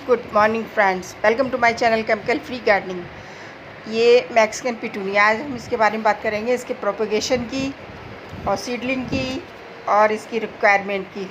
Good morning friends, welcome to my channel chemical free gardening. ये Mexican petunia, आज हम इसके बारे में बात करेंगे, इसके प्रोपेगेशन की और सीडलिंग की और इसकी रिक्वायरमेंट की।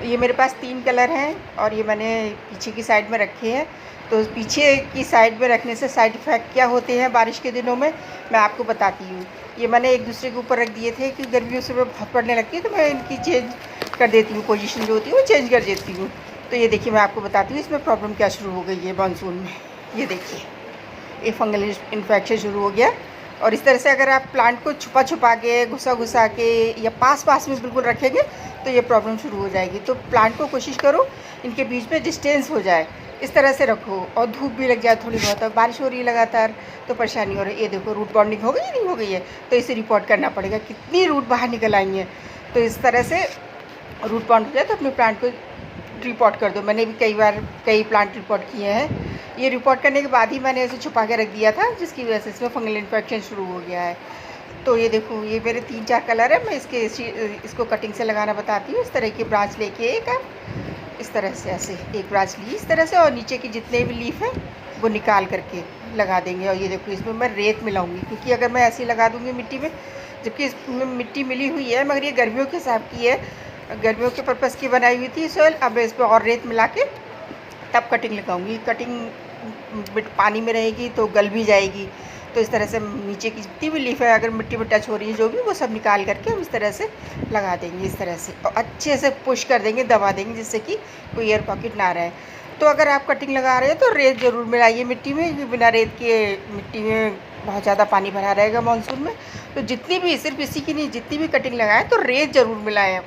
ये मेरे पास 3 कलर हैं और ये मैंने पीछे की साइड में रखे हैं। तो पीछे की साइड में रखने से साइड इफ़ेक्ट क्या होते हैं बारिश के दिनों में, मैं आपको बताती हूँ। ये मैंने एक दूसरे के ऊपर रख दिए थे कि गर्मियों से बहुत पड़ने लगती है, तो मैं इनकी चेंज कर देती हूँ, पोजीशन जो होती है वो चेंज कर देती हूँ। तो ये देखिए, मैं आपको बताती हूँ इसमें प्रॉब्लम क्या शुरू हो गई है मानसून में। ये देखिए, ये फंगल इन्फेक्शन शुरू हो गया। और इस तरह से अगर आप प्लांट को छुपा छुपा के, घुसा के या पास पास में बिल्कुल रखेंगे तो ये प्रॉब्लम शुरू हो जाएगी। तो प्लांट को कोशिश करो इनके बीच में डिस्टेंस हो जाए, इस तरह से रखो। और धूप भी लग जाए थोड़ी बहुत, और बारिश हो रही है लगातार तो परेशानी हो रही है। ये देखो, रूट बॉन्डिंग हो गई, नहीं हो गई है, तो इसे रिपोर्ट करना पड़ेगा, कितनी रूट बाहर निकल आई हैं। तो इस तरह से रूट बॉन्ड हो जाए तो अपने प्लांट को रिपोर्ट कर दो। मैंने भी कई प्लांट रिपोर्ट किए हैं। ये रिपोर्ट करने के बाद ही मैंने इसे छुपा के रख दिया था, जिसकी वजह से इसमें फंगल इन्फेक्शन शुरू हो गया है। तो ये देखो, ये मेरे 3-4 कलर है। मैं इसको कटिंग से लगाना बताती हूँ। इस तरह की ब्रांच लेके इस तरह से ऐसे एक ब्रांच ली इस तरह से, और नीचे की जितने भी लीफ हैं वो निकाल करके लगा देंगे। और ये देखो, इसमें मैं रेत मिलाऊंगी, क्योंकि अगर मैं ऐसे ही लगा दूँगी मिट्टी में, जबकि इसमें मिट्टी मिली हुई है, मगर ये गर्मियों के हिसाब की है, गर्मियों के पर्पज़ की बनाई हुई थी सॉइल। अब इस पर और रेत मिला के तब कटिंग लगाऊंगी। कटिंग पानी में रहेगी तो गल भी जाएगी। तो इस तरह से नीचे की जितनी भी लीफ है, अगर मिट्टी में टच हो रही है जो भी, वो सब निकाल करके हम इस तरह से लगा देंगे, इस तरह से, और अच्छे से पुश कर देंगे, दबा देंगे, जिससे कि कोई एयर पॉकेट ना रहे। तो अगर आप कटिंग लगा रहे हैं तो रेत ज़रूर मिलाइए मिट्टी में। बिना रेत के मिट्टी में बहुत ज़्यादा पानी भरा रहेगा मानसून में। तो जितनी भी, सिर्फ इसी की नहीं, जितनी भी कटिंग लगाएं तो रेत ज़रूर मिलाएं।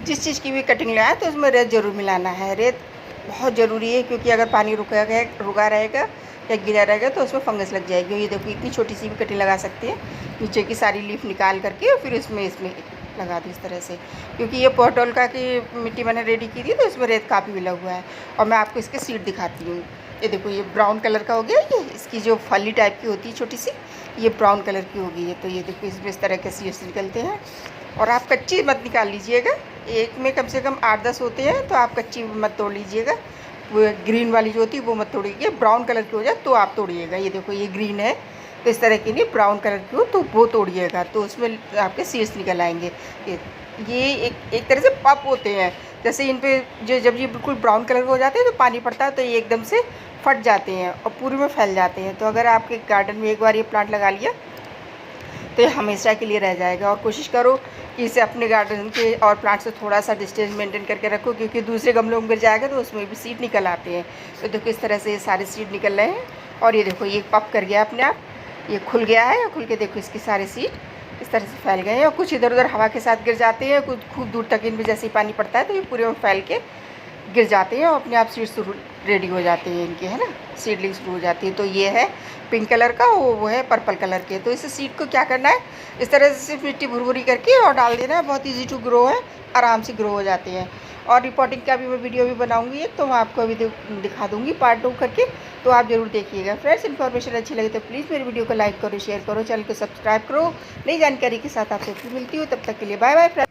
जिस चीज़ की भी कटिंग लगाएं तो उसमें रेत ज़रूर मिलाना है। रेत बहुत ज़रूरी है, क्योंकि अगर पानी रुका रहेगा या गिरा रहेगा तो उसमें फंगस लग जाएगी। ये देखो, इतनी छोटी सी भी कटिंग लगा सकते हैं, नीचे की सारी लीफ निकाल करके, और फिर इसमें लगा दो इस तरह से। क्योंकि ये पोर्टोल्का की मिट्टी मैंने रेडी की थी, तो इसमें रेत काफ़ी मिला हुआ है। और मैं आपको इसके सीड दिखाती हूँ। ये देखो, ये ब्राउन कलर का हो गया। ये इसकी जो फली टाइप की होती है छोटी सी, ये ब्राउन कलर की हो गई है। तो ये देखो, इसमें इस तरह के सीड्स निकलते हैं। और आप कच्ची मत निकाल लीजिएगा, एक में कम से कम 8-10 होते हैं, तो आप कच्ची मत तोड़ लीजिएगा। वो ग्रीन वाली जो होती है वो मत तोड़िए, ब्राउन कलर की हो जाए तो आप तोड़िएगा। ये देखो, ये ग्रीन है, तो इस तरह की नहीं, ब्राउन कलर की हो तो वो तोड़िएगा, तो उसमें आपके सीड्स निकल आएंगे। ये एक तरह से पप होते हैं। जैसे इन पे जब ये बिल्कुल ब्राउन कलर के हो जाते हैं तो पानी पड़ता है तो ये एकदम से फट जाते हैं और पूरे में फैल जाते हैं। तो अगर आपके गार्डन में एक बार ये प्लांट लगा लिया तो ये हमेशा के लिए रह जाएगा। और कोशिश करो कि इसे अपने गार्डन के और प्लांट से थोड़ा सा डिस्टेंस मेंटेन करके रखो, क्योंकि दूसरे गमलों में गिर जाएगा तो उसमें भी सीड निकल आते हैं। तो देखो, इस तरह से ये सारे सीड निकल रहे हैं। और ये देखो, ये पप कर गया अपने आप, ये खुल गया है। खुल के देखो, इसके सारे सीड इस तरह से फैल गए हैं। और कुछ इधर उधर हवा के साथ गिर जाते हैं, कुछ खूब दूर तक इनमें जैसे ही पानी पड़ता है तो ये पूरे में फैल के गिर जाते हैं, और अपने आप सीड्स रेडी हो जाते हैं इनके, है ना, सीडलिंग शुरू हो जाती है। तो ये है पिंक कलर का, वो है पर्पल कलर के। तो इस सीड को क्या करना है, इस तरह से सिर्फ मिट्टी भुरभुरी करके और डाल देना है। बहुत ईजी टू ग्रो है, आराम से ग्रो हो जाते हैं। और रिपोर्टिंग का भी मैं वीडियो भी बनाऊंगी, तो मैं आपको अभी दिखा दूंगी पार्ट 2 करके, तो आप ज़रूर देखिएगा। फ्रेंड्स, इन्फॉर्मेशन अच्छी लगी तो प्लीज़ मेरी वीडियो को लाइक करो, शेयर करो, चैनल को सब्सक्राइब करो। नई जानकारी के साथ आपसे फिर मिलती हूँ, तब तक के लिए बाय बाय फ्रेंड्स।